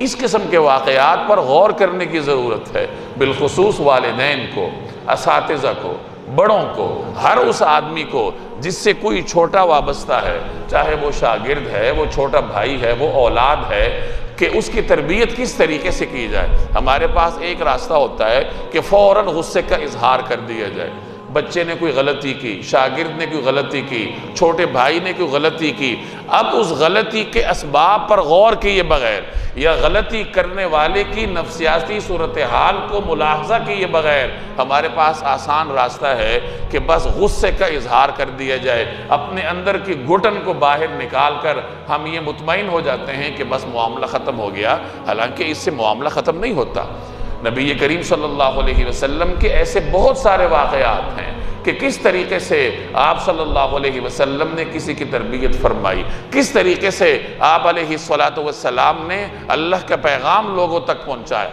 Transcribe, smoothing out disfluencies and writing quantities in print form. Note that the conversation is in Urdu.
اس قسم کے واقعات پر غور کرنے کی ضرورت ہے، بالخصوص والدین کو، اساتذہ کو، بڑوں کو، ہر اس آدمی کو جس سے کوئی چھوٹا وابستہ ہے، چاہے وہ شاگرد ہے، وہ چھوٹا بھائی ہے، وہ اولاد ہے، کہ اس کی تربیت کس طریقے سے کی جائے۔ ہمارے پاس ایک راستہ ہوتا ہے کہ فوراً غصے کا اظہار کر دیا جائے۔ بچے نے کوئی غلطی کی، شاگرد نے کوئی غلطی کی، چھوٹے بھائی نے کوئی غلطی کی، اب اس غلطی کے اسباب پر غور کیے بغیر یا غلطی کرنے والے کی نفسیاتی صورتحال کو ملاحظہ کیے بغیر ہمارے پاس آسان راستہ ہے کہ بس غصے کا اظہار کر دیا جائے، اپنے اندر کی گھٹن کو باہر نکال کر ہم یہ مطمئن ہو جاتے ہیں کہ بس معاملہ ختم ہو گیا، حالانکہ اس سے معاملہ ختم نہیں ہوتا۔ نبی کریم صلی اللہ علیہ وسلم کے ایسے بہت سارے واقعات ہیں کہ کس طریقے سے آپ صلی اللہ علیہ وسلم نے کسی کی تربیت فرمائی، کس طریقے سے آپ علیہ الصلوۃ والسلام نے اللہ کا پیغام لوگوں تک پہنچایا۔